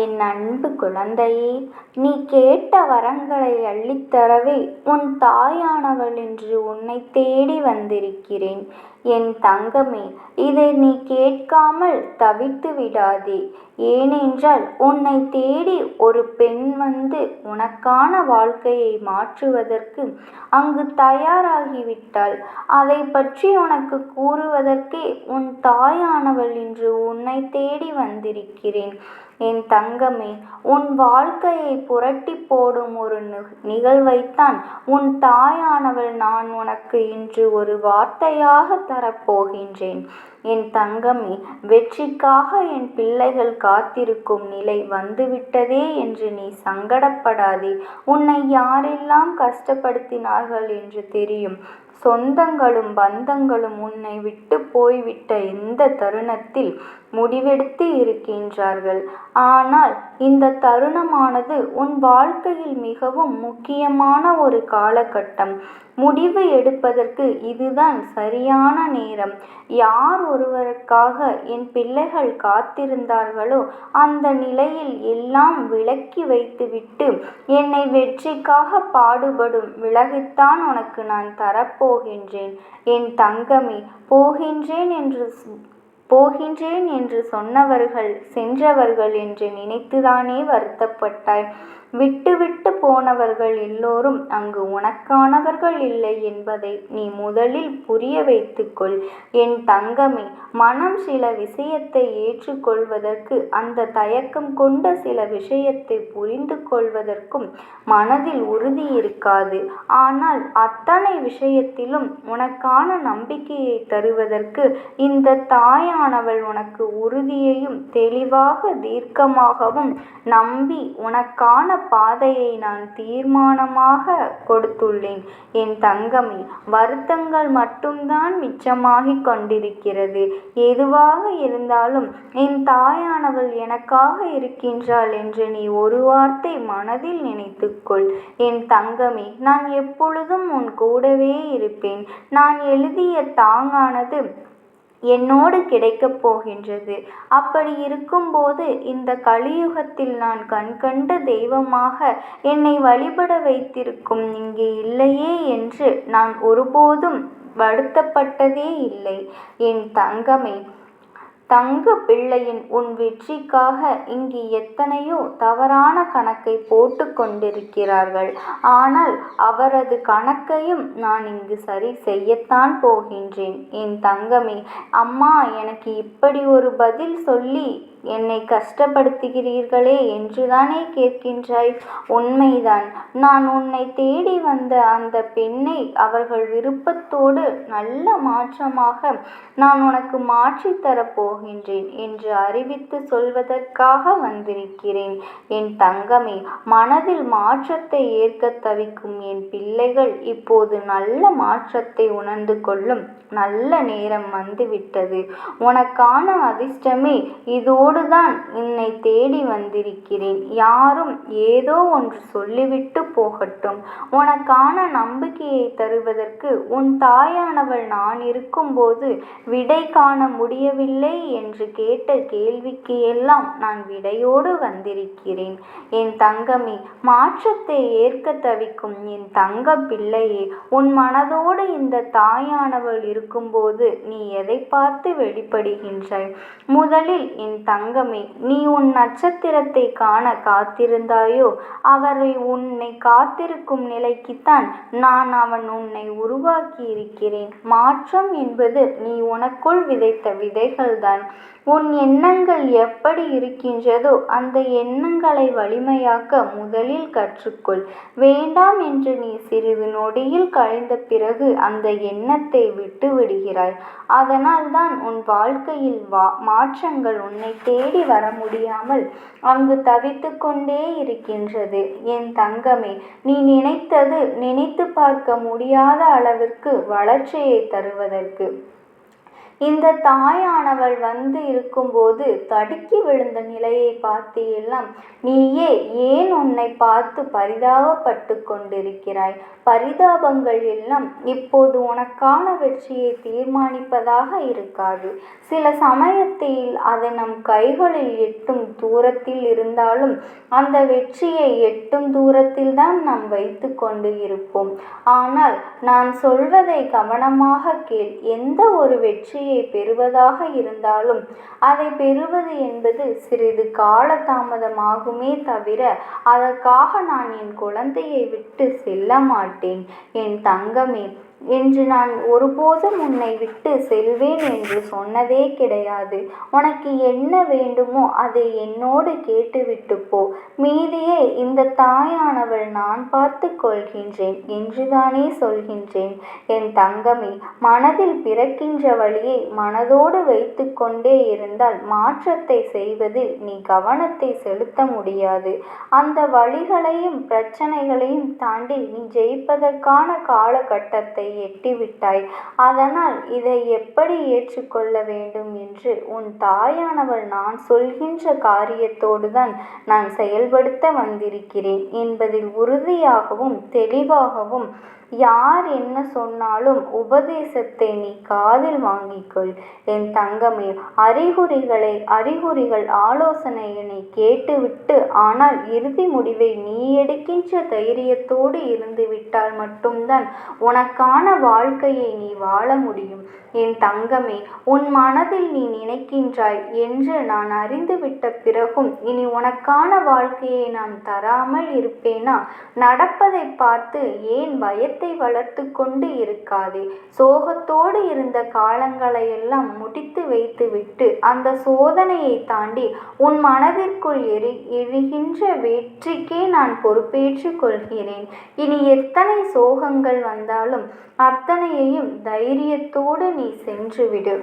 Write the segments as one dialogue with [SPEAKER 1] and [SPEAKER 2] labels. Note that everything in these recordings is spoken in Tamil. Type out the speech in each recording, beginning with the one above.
[SPEAKER 1] என் அன்பு குழந்தையே, நீ கேட்ட வரங்களை அள்ளித்தரவே உன் தாயானவள் இன்று உன்னை தேடி வந்திருக்கிறேன். என் தங்கமே, இதை நீ கேட்காமல் தவித்து விடாதே. ஏனென்றால் உன்னை தேடி ஒரு பெண் வந்து உனக்கான வாழ்க்கையை மாற்றுவதற்கு அங்கு தயாராகிவிட்டாள். அதை பற்றி உனக்கு கூறுவதற்கே உன் தாயானவள் இன்று உன்னை தேடி வந்திருக்கிறேன். என் தங்கமே, உன் வாழ்க்கையை புரட்டி போடும் ஒரு நிகழ்வைத்தான் உன் தாயானவள் நான் உனக்கு இன்று ஒரு வார்த்தையாக தரப்போகின்றேன். என் தங்கமே, வெற்றிக்காக என் பிள்ளைகள் காத்திருக்கும் நிலை வந்துவிட்டதே என்று நீ சங்கடப்படாதே. உன்னை யாரெல்லாம் கஷ்டப்படுத்தினார்கள் என்று தெரியும். சொந்தங்களும் பந்தங்களும் உன்னை விட்டு போய்விட்ட இந்த தருணத்தில் முடிவெடுத்து இருக்கின்றார்கள். ஆனால் இந்த தருணமானது உன் வாழ்க்கையில் மிகவும் முக்கியமான ஒரு காலகட்டம். முடிவு எடுப்பதற்கு இதுதான் சரியான நேரம். யார் ஒருவருக்காக என் பிள்ளைகள் காத்திருந்தார்களோ அந்த நிலையில் எல்லாம் விலக்கி வைத்துவிட்டு என்னை வெற்றிக்காக பாடுபடும் விலகித்தான் உனக்கு நான் தரப்போகின்றேன். என் தங்கமே, போகின்றேன் என்று சொன்னவர்கள் சென்றவர்கள் என்று நினைத்துதானே வருத்தப்பட்டாய். விட்டு போனவர்கள் எல்லோரும் அங்கு உனக்கானவர்கள் இல்லை என்பதை நீ முதலில் புரிய வைத்துக்கொள். என் தங்கமே, மனம் சில விஷயத்தை ஏற்றுக்கொள்வதற்கு அந்த தயக்கம் கொண்ட சில விஷயத்தை புரிந்து கொள்வதற்கும் மனதில் உறுதி இருக்காது. ஆனால் அத்தனை விஷயத்திலும் உனக்கான நம்பிக்கையை தருவதற்கு இந்த தாயானவள் உனக்கு உறுதியையும் தெளிவாக தீர்க்கமாகவும் நம்பி உனக்கான பாதையை நான் தீர்மானமாக கொடுத்துள்ளேன். என் தங்கமே, வருத்தங்கள் மட்டும்தான் மிச்சமாகிக் கொண்டிருக்கிறது. எதுவாக இருந்தாலும் என் தாயானவள் எனக்காக இருக்கின்றாள் என்று நீ ஒரு வார்த்தை மனதில் நினைத்துக்கொள். என் தங்கமே, நான் எப்பொழுதும் உன் கூடவே இருப்பேன். நான் எழுதிய தாங்கானது என்னோடு கிடைக்கப் போகின்றது. அப்படி இருக்கும்போது இந்த கலியுகத்தில் நான் கண்கண்ட தெய்வமாக என்னை வழிபட வைத்திருக்கும் இங்கே இல்லையே என்று நான் ஒருபோதும் வருத்தப்பட்டதே இல்லை. என் தங்கமே, தங்க பிள்ளையின் உன் வெற்றிக்காக இங்கு எத்தனையோ தவறான கணக்கை போட்டு கொண்டிருக்கிறார்கள். ஆனால் அவரது கணக்கையும் நான் இங்கு சரி செய்யத்தான் போகின்றேன். என் தங்கமே, அம்மா எனக்கு இப்படி ஒரு பதில் சொல்லி என்னை கஷ்டப்படுத்துகிறீர்களே என்றுதானே கேட்கின்றாய்? உண்மைதான். நான் உன்னை தேடி வந்த அந்த பெண்ணை அவர்கள் விருப்பத்தோடு நல்ல மாற்றமாக நான் உனக்கு மாற்றித்தரப் போகின்றேன் என்று அறிவித்து சொல்வதற்காக வந்திருக்கிறேன். என் தங்கமே, மனதில் மாற்றத்தை ஏற்க தவிக்கும் என் பிள்ளைகள் இப்போது நல்ல மாற்றத்தை உணர்ந்து கொள்ளும் நல்ல நேரம் வந்துவிட்டது. உனக்கான அதிர்ஷ்டமே இதோடுதான் என்னை தேடி வந்திருக்கிறேன். யாரும் ஏதோ ஒன்று சொல்லிவிட்டு போகட்டும். உனக்கான நம்பிக்கையை தருவதற்கு உன் தாயானவள் நான் இருக்கும்போது விடை காண முடியவில்லை என்று கேட்ட கேள்விக்கு எல்லாம் நான் விடையோடு வந்திருக்கிறேன். என் தங்கமே, மாற்றத்தை ஏற்க தவிக்கும் என் தங்க பிள்ளையே, உன் மனதோடு இந்த தாயானவள் இருக்கும்போது நீ எதை பார்த்து வெளிப்படுகின்றாய்? முதலில் என் தங்கமே, நீ உன் நட்சத்திரத்தை காண காத்திருந்தாயோ அவரை உன்னை காத்திருக்கும் நிலைக்குத்தான் அவன் உன்னை உருவாக்கி இருக்கிறேன். மாற்றம் என்பது நீ உனக்குள் விதைத்த விதைகள்தான். உன் எண்ணங்கள் எப்படி இருக்கின்றதோ அந்த எண்ணங்களை வலிமையாக்க முதலில் கற்றுக்கொள். வேண்டாம் என்று நீ சிறிது நொடியில் கழிந்த பிறகு அந்த எண்ணத்தை விட்டு விடுகிறாய். அதனால் தான் உன் வாழ்க்கையில் மாற்றங்கள் உன்னை தேடி வர முடியாமல் அங்கு தவித்து கொண்டே இருக்கின்றது. என் தங்கமே, நீ நினைத்து பார்க்க முடியாத அளவிற்கு வளர்ச்சியை தருவதற்கு இந்த தாயானவள் வந்து இருக்கும்போது தடுக்கி விழுந்த நிலையை பார்த்து எல்லாம் நீயே ஏன் உன்னை பார்த்து பரிதாபப்பட்டு கொண்டிருக்கிறாய்? பரிதாபங்கள் எல்லாம் இப்போது உனக்கான வெற்றியை தீர்மானிப்பதாக இருக்காது. சில சமயத்தில் அது நம் கைகளில் எட்டும் தூரத்தில் இருந்தாலும் அந்த வெற்றியை எட்டும் தூரத்தில் தான் நாம் வைத்து கொண்டு இருப்போம். ஆனால் நான் சொல்வதை கவனமாக கேள். எந்த ஒரு வெற்றியை பெறுவதாக இருந்தாலும் அதை பெறுவது என்பது சிறிது கால தாமதமாகுமே தவிர அதற்காக நான் என் குழந்தையை விட்டு செல்ல மாட்டேன். என் தங்கமே, என்று நான் ஒருபோதும் உன்னை விட்டு செல்வேன் என்று சொன்னதே கிடையாது. உனக்கு என்ன வேண்டுமோ அதை என்னோடு கேட்டுவிட்டு போ. மீதியை இந்த தாயானவள் நான் பார்த்து கொள்கின்றேன் என்றுதானே சொல்கின்றேன். என் தங்கமே, மனதில் பிறக்கின்ற வழியை மனதோடு வைத்து கொண்டே இருந்தால் மாற்றத்தை செய்வதில் நீ கவனத்தை செலுத்த முடியாது. அந்த வழிகளையும் பிரச்சனைகளையும் தாண்டி நீ ஜெயிப்பதற்கான காலகட்டத்தை எட்டிவிட்டாய். அதனால் இதை எப்படி ஏற்றுக்கொள்ள வேண்டும் என்று உன் தாயானவள் நான் சொல்கின்ற காரியத்தோடு தான் நான் செயல்படுத்த வந்திருக்கிறேன் என்பதில் உறுதியாகவும் தெளிவாகவும் யார் என்ன சொன்னாலும் உபதேசத்தை நீ காதில் வாங்கிக்கொள். என் தங்கமே, அறிகுறிகள் ஆலோசனையினை கேட்டுவிட்டு ஆனால் இறுதி முடிவை நீ எடுக்கின்ற தைரியத்தோடு இருந்துவிட்டால் மட்டும்தான் உனக்கான வாழ்க்கையை நீ வாழ முடியும். என் தங்கமே, உன் மனதில் நீ நினைக்கின்றாய் என்று நான் அறிந்துவிட்ட பிறகும் இனி உனக்கான வாழ்க்கையை நான் தராமல் இருப்பேனா? நடப்பதை பார்த்து ஏன் பயத்தை வளர்த்து கொண்டு இருக்காதே. சோகத்தோடு இருந்த காலங்களையெல்லாம் முடித்து வைத்துவிட்டு அந்த சோதனையை தாண்டி உன் மனதிற்குள் எரிகின்ற வெற்றிக்கே நான் பொறுப்பேற்று கொள்கிறேன். இனி எத்தனை சோகங்கள் வந்தாலும் அத்தனையையும் தைரியத்தோடு நீ சென்றுவிடு.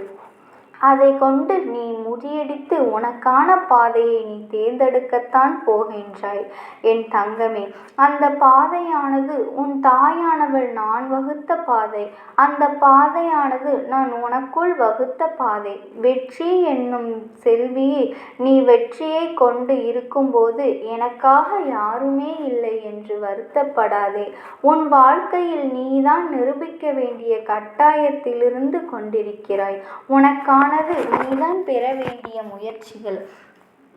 [SPEAKER 1] அதை கொண்டு நீ முறியடித்து உனக்கான பாதையை நீ தேர்ந்தெடுக்கத்தான் போகின்றாய். என் தங்கமே, அந்த பாதையானது உன் தாயானவள் நான் வகுத்த பாதை. அந்த பாதையானது நான் உனக்குள் வகுத்த பாதை. வெற்றி என்னும் செல்வியை நீ வெற்றியை கொண்டு இருக்கும்போது எனக்காக யாருமே இல்லை என்று வருத்தப்படாதே. உன் வாழ்க்கையில் நீதான் நிரூபிக்க வேண்டிய கட்டாயத்திலிருந்து கொண்டிருக்கிறாய். உனக்கான நீதான் பெற வேண்டிய முயற்சிகள்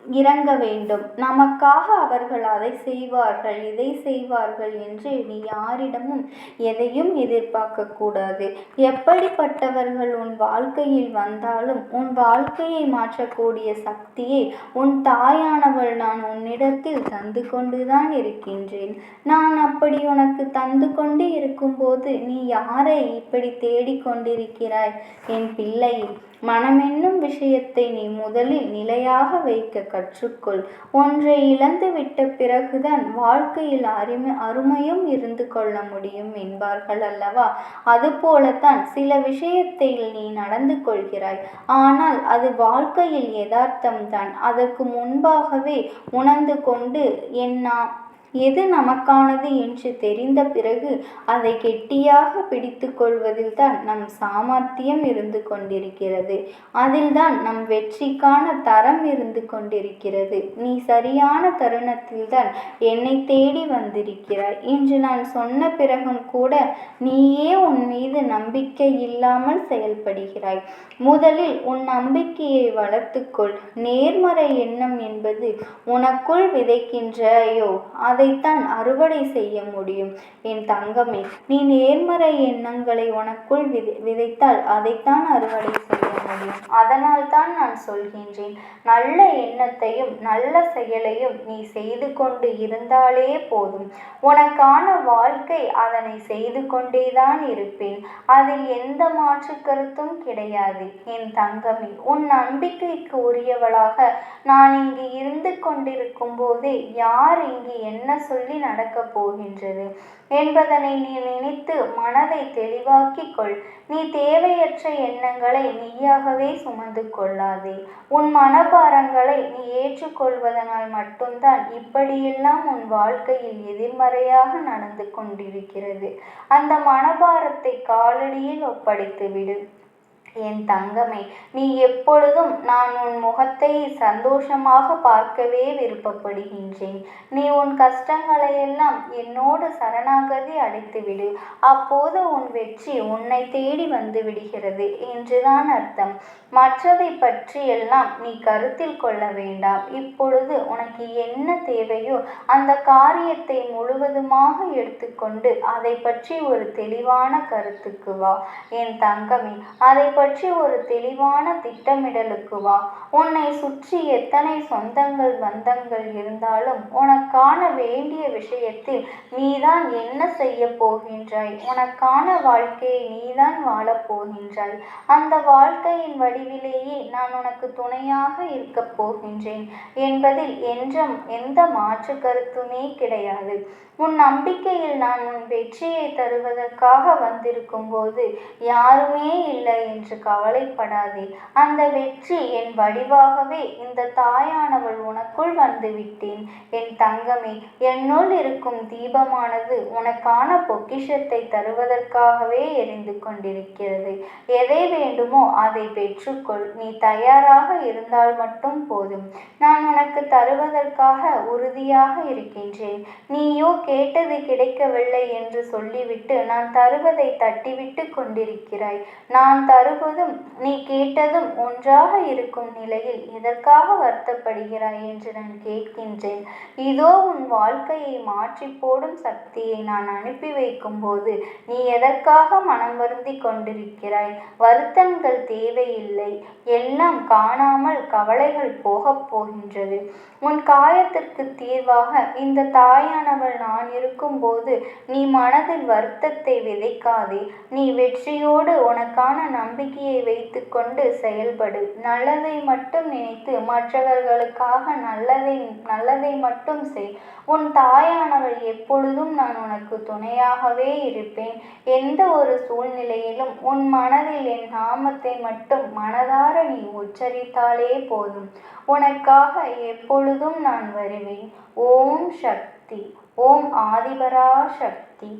[SPEAKER 1] இறங்க வேண்டும். நமக்காக அவர்கள் அதை செய்வார்கள் இதை செய்வார்கள் என்று நீ யாரிடமும் எதையும் எதிர்பார்க்க கூடாது. எப்படிப்பட்டவர்கள் உன் வாழ்க்கையில் வந்தாலும் உன் வாழ்க்கையை மாற்றக்கூடிய சக்தியை உன் தாயானவள் நான் உன்னிடத்தில் தந்து கொண்டுதான் இருக்கின்றேன். நான் அப்படி உனக்கு தந்து கொண்டு இருக்கும்போது நீ யாரை இப்படி தேடிக்கொண்டிருக்கிறாய்? என் பிள்ளையை, மனமென்னும் விஷயத்தை நீ முதலில் நிலையாக வைக்க கற்றுக்கொள். ஒன்றை இழந்து விட்ட பிறகுதான் வாழ்க்கையில் அருமையும் இருந்து கொள்ள முடியும் என்பார்கள் அல்லவா? அதுபோலத்தான் சில விஷயத்தில் நீ நடந்து கொள்கிறாய். ஆனால் அது வாழ்க்கையில் யதார்த்தம்தான். அதற்கு முன்பாகவே உணர்ந்து கொண்டு எது நமக்கானது என்று தெரிந்த பிறகு அதை கெட்டியாக பிடித்து கொள்வதில் தான் நம் சாமர்த்தியம் இருந்து கொண்டிருக்கிறது. அதில்தான் நம் வெற்றிக்கான தரம் இருந்து கொண்டிருக்கிறது. நீ சரியான தருணத்தில்தான் என்னை தேடி வந்திருக்கிறாய். இன்று நான் சொன்ன பிறகும் கூட நீயே உன் மீது நம்பிக்கை இல்லாமல் செயல்படுகிறாய். முதலில் உன் நம்பிக்கையை வளர்த்துக்கொள். நேர்மறை எண்ணம் என்பது உனக்குள் விதைக்கின்றாயோ அதைத்தான் அறுவடை செய்ய முடியும். என் தங்கமே, நீ நேர்மறை எண்ணங்களை உனக்குள் விதைத்தால் அதைத்தான் அறுவடை செய்ய முடியும். அதனால் தான் நான் சொல்கின்றேன், நல்ல எண்ணத்தையும் நல்ல செயலையும் நீ செய்து கொண்டு இருந்தாலே போதும். உனக்கான வாழ்க்கை அதனை செய்து கொண்டேதான் இருப்பேன். அதில் எந்த மாற்று கருத்தும் கிடையாது. என் தங்கமே, உன் நம்பிக்கைக்கு உரியவளாக நான் இங்கு இருந்து கொண்டிருக்கும் போதே யார் இங்கு என்ன சொல்லி நடக்கப் போகின்றது என்பதனை நீ நினைத்து மனதை தெளிவாக்கிக் கொள். நீ தேவையற்ற எண்ணங்களை நீயாகவே சுமந்து கொள்ளாதே. உன் மனபாரங்களை நீ ஏற்றுக்கொள்வதனால் மட்டும்தான் இப்படியெல்லாம் உன் வாழ்க்கையில் எதிர்மறையாக நடந்து கொண்டிருக்கிறது. அந்த மனபாரத்தை காலடியில் ஒப்படைத்து விடு. என் தங்கமே, நீ எப்பொழுதும் நான் உன் முகத்தை சந்தோஷமாக பார்க்கவே விருப்பப்படுகின்றேன். நீ உன் கஷ்டங்களையெல்லாம் என்னோடு சரணாகதி அடைத்துவிடு. அப்போது உன் வெற்றி உன்னை தேடி வந்து விடுகிறது என்றுதான் அர்த்தம். மற்றதை பற்றியெல்லாம் நீ கருத்தில் கொள்ள வேண்டாம். இப்பொழுது உனக்கு என்ன தேவையோ அந்த காரியத்தை முழுவதுமாக எடுத்துக்கொண்டு அதை பற்றி ஒரு தெளிவான கருத்துக்கு வா. என் தங்கமே, அதை பற்றி ஒரு தெளிவான திட்டமிடலுக்கு வா. உன்னை சுற்றி எத்தனை சொந்தங்கள் பந்தங்கள் இருந்தாலும் உனக்கான வேண்டிய விஷயத்தில் நீதான் என்ன செய்ய போகின்றாய்? உனக்கான வாழ்க்கையை நீதான் வாழப் போகின்றாய். அந்த வாழ்க்கையின் வடிவிலேயே நான் உனக்கு துணையாக இருக்கப் போகின்றேன் என்பதில் என்றும் எந்த மாற்று கருத்துமே கிடையாது. உன் நம்பிக்கையில் நான் உன் வெற்றியை தருவதற்காக வந்திருக்கும் போது யாருமே இல்லை என்று கவலைப்படாதே. அந்த வெற்றி என் வடிவாகவே இந்த தாயானவள் உனக்குள் வந்து விட்டேன். என் தங்கமே, என்னுள் இருக்கும் தீபமானது உனக்கான பொக்கிஷத்தை தருவதற்காகவே எரிந்து கொண்டிருக்கிறது. எதை வேண்டுமோ அதை பெற்றுக்கொள். நீ தயாராக இருந்தால் மட்டும் போதும். நான் உனக்கு தருவதற்காக உறுதியாக இருக்கின்றேன். நீயோ கேட்டது கிடைக்கவில்லை என்று சொல்லிவிட்டு நான் தருவதை தட்டிவிட்டு கொண்டிருக்கிறாய். நான் தருவதும் நீ கேட்டதும் ஒன்றாக இருக்கும் நிலையில் எதற்காக வருத்தப்படுகிறாய் என்று நான் கேட்கின்றேன். இதோ உன் வாழ்க்கையை மாற்றி போடும் சக்தியை நான் அனுப்பி வைக்கும் போது நீ எதற்காக மனம் வருந்தி கொண்டிருக்கிறாய்? வருத்தங்கள் தேவையில்லை. எல்லாம் காணாமல் கவலைகள் போகப் போகின்றது. உன் காயத்திற்கு தீர்வாக இந்த தாயானவள் நான் இருக்கும்போது நீ மனதில் வருத்தத்தை விதைக்காதே. நீ வெற்றியோடு உனக்கான நம்பிக்கையை வைத்து கொண்டு செயல்படு. நல்லதை மட்டும் நினைத்து மற்றவர்களுக்காக நல்லதை மட்டும் செய். உன் தாயானவள் எப்பொழுதும் நான் உனக்கு துணையாகவே இருப்பேன். எந்த ஒரு சூழ்நிலையிலும் உன் மனதில் என் நாமத்தை மட்டும் மனதார நீ உச்சரித்தாலே போதும். உனக்காக எப்பொழுதும் நான் வருவேன். ஓம் சக்தி. ஓம் ஆதிபரா சக்தி.